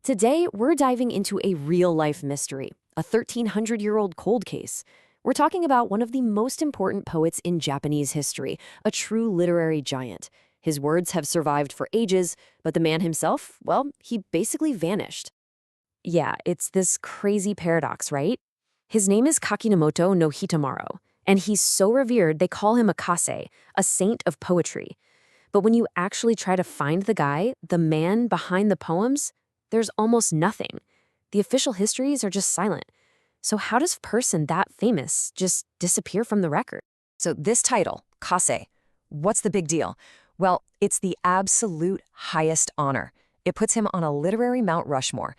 Today, we're diving into a real-life mystery, a 1,300-year-old cold case. We're talking about one of the most important poets in Japanese history, a true literary giant. His words have survived for ages, but the man himself, well, he basically vanished. Yeah, it's this crazy paradox, right? His name is Kakinomoto no Hitomaro, and he's so revered they call him a kase, a saint of poetry. But when you actually try to find the guy, the man behind the poems, there's almost nothing. The official histories are just silent. So how does a person that famous just disappear from the record? So this title, Kase, what's the big deal? Well, it's the absolute highest honor. It puts him on a literary Mount Rushmore.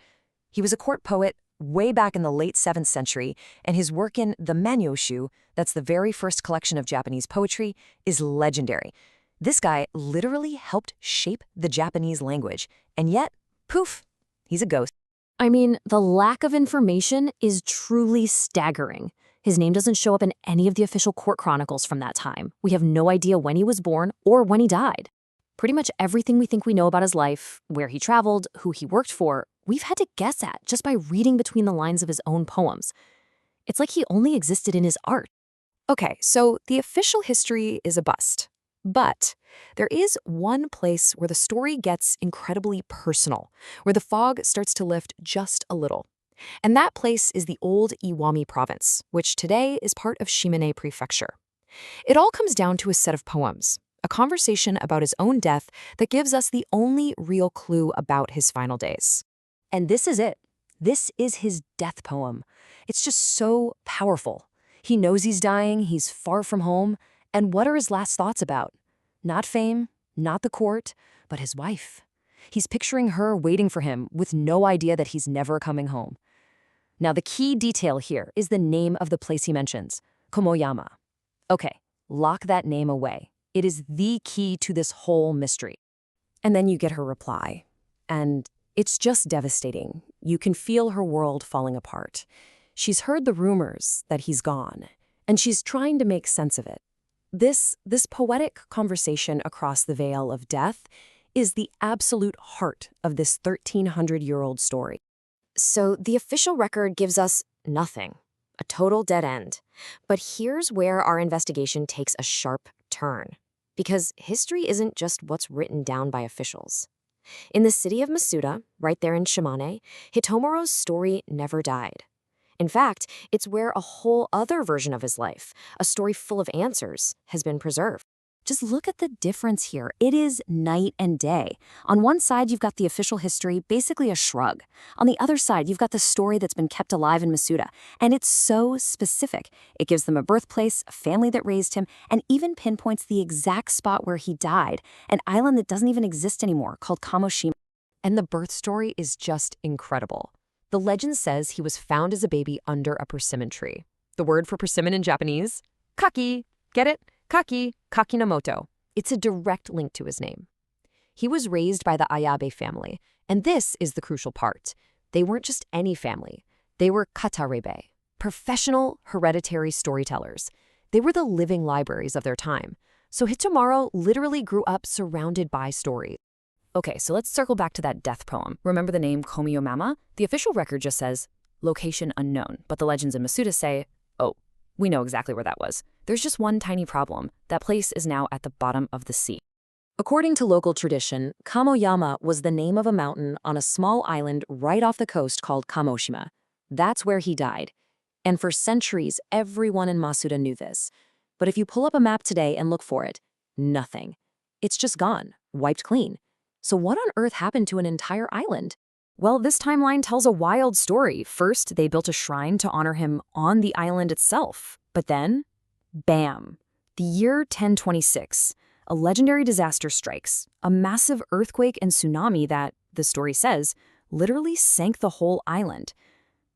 He was a court poet way back in the late 7th century, and his work in the Manyoshu, that's the very first collection of Japanese poetry, is legendary. This guy literally helped shape the Japanese language, and yet, poof, he's a ghost. I mean, the lack of information is truly staggering. His name doesn't show up in any of the official court chronicles from that time. We have no idea when he was born or when he died. Pretty much everything we think we know about his life, where he traveled, who he worked for, we've had to guess at just by reading between the lines of his own poems. It's like he only existed in his art. Okay, so the official history is a bust. But there is one place where the story gets incredibly personal, where the fog starts to lift just a little. And that place is the old Iwami province, which today is part of Shimane Prefecture. It all comes down to a set of poems, a conversation about his own death that gives us the only real clue about his final days. And this is it. This is his death poem. It's just so powerful. He knows he's dying, he's far from home, and what are his last thoughts about? Not fame, not the court, but his wife. He's picturing her waiting for him with no idea that he's never coming home. Now, the key detail here is the name of the place he mentions, Komoyama. Okay, lock that name away. It is the key to this whole mystery. And then you get her reply. And it's just devastating. You can feel her world falling apart. She's heard the rumors that he's gone, and she's trying to make sense of it. This poetic conversation across the veil of death is the absolute heart of this 1,300-year-old story. So the official record gives us nothing, a total dead end. But here's where our investigation takes a sharp turn. Because history isn't just what's written down by officials. In the city of Masuda, right there in Shimane, Hitomaro's story never died. In fact, it's where a whole other version of his life, a story full of answers, has been preserved. Just look at the difference here. It is night and day. On one side, you've got the official history, basically a shrug. On the other side, you've got the story that's been kept alive in Masuda. And it's so specific. It gives them a birthplace, a family that raised him, and even pinpoints the exact spot where he died, an island that doesn't even exist anymore, called Kamoshima. And the birth story is just incredible. The legend says he was found as a baby under a persimmon tree. The word for persimmon in Japanese? Kaki. Get it? Kaki, Kakinomoto. It's a direct link to his name. He was raised by the Ayabe family, and this is the crucial part. They weren't just any family. They were katarebe, professional hereditary storytellers. They were the living libraries of their time. So Hitomaro literally grew up surrounded by stories. Okay, so let's circle back to that death poem. Remember the name Komiomama? The official record just says, location unknown, but the legends in Masuda say, oh, we know exactly where that was. There's just one tiny problem. That place is now at the bottom of the sea. According to local tradition, Kamoyama was the name of a mountain on a small island right off the coast called Kamoshima. That's where he died. And for centuries, everyone in Masuda knew this. But if you pull up a map today and look for it, nothing. It's just gone, wiped clean. So what on earth happened to an entire island? Well, this timeline tells a wild story. First, they built a shrine to honor him on the island itself. But then, bam! The year 1026, a legendary disaster strikes, a massive earthquake and tsunami that, the story says, literally sank the whole island.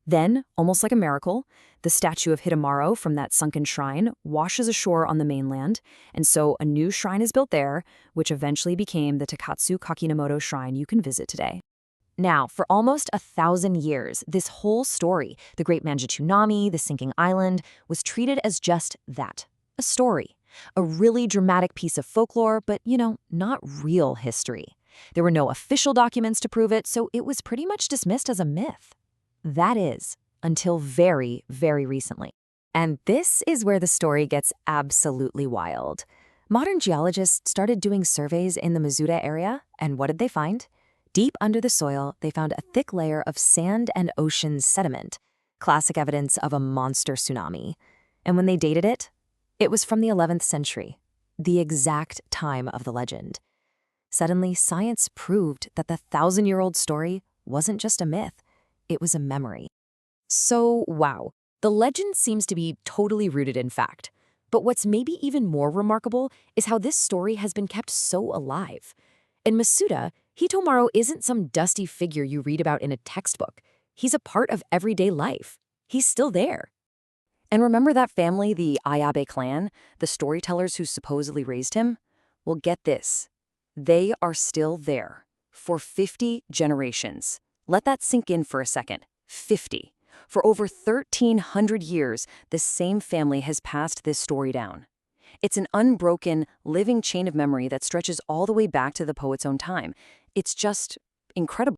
Then, almost like a miracle, the statue of Hitomaro from that sunken shrine washes ashore on the mainland, and so a new shrine is built there, which eventually became the Takatsu Kakinomoto Shrine you can visit today. Now, for almost 1,000 years, this whole story, the Great Manjitsunami, the sinking island, was treated as just that, a story. A really dramatic piece of folklore, but, not real history. There were no official documents to prove it, so it was pretty much dismissed as a myth. That is, until very, very recently. And this is where the story gets absolutely wild. Modern geologists started doing surveys in the Masuda area, and what did they find? Deep under the soil, they found a thick layer of sand and ocean sediment, classic evidence of a monster tsunami. And when they dated it, it was from the 11th century, the exact time of the legend. Suddenly, science proved that the 1,000-year-old story wasn't just a myth, it was a memory. So, wow, the legend seems to be totally rooted in fact. But what's maybe even more remarkable is how this story has been kept so alive. In Masuda, Hitomaru isn't some dusty figure you read about in a textbook. He's a part of everyday life. He's still there. And remember that family, the Ayabe clan, the storytellers who supposedly raised him? Well, get this. They are still there for 50 generations. Let that sink in for a second. 50. For over 1,300 years, the same family has passed this story down. It's an unbroken, living chain of memory that stretches all the way back to the poet's own time. It's just incredible.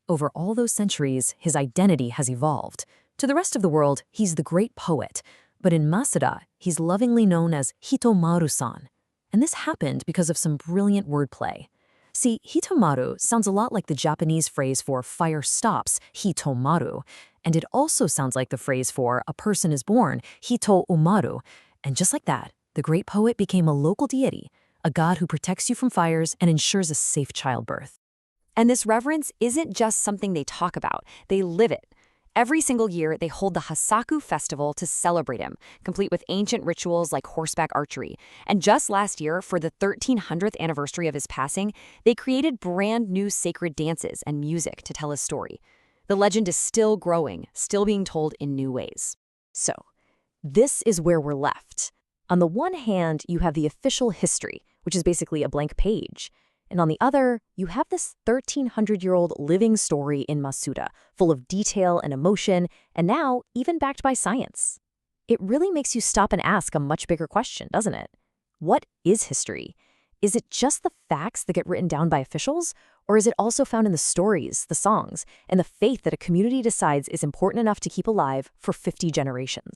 Over all those centuries, his identity has evolved. To the rest of the world, he's the great poet. But in Masuda, he's lovingly known as Hitomaru-san. And this happened because of some brilliant wordplay. See, Hitomaru sounds a lot like the Japanese phrase for fire stops, hitomaru, and it also sounds like the phrase for a person is born, hito-umaru. And just like that, the great poet became a local deity, a god who protects you from fires and ensures a safe childbirth. And this reverence isn't just something they talk about, they live it. Every single year, they hold the Hasaku Festival to celebrate him, complete with ancient rituals like horseback archery. And just last year, for the 1300th anniversary of his passing, they created brand new sacred dances and music to tell his story. The legend is still growing, still being told in new ways. So, this is where we're left. On the one hand, you have the official history, which is basically a blank page. And on the other, you have this 1,300-year-old living story in Masuda, full of detail and emotion, and now even backed by science. It really makes you stop and ask a much bigger question, doesn't it? What is history? Is it just the facts that get written down by officials? Or is it also found in the stories, the songs, and the faith that a community decides is important enough to keep alive for 50 generations?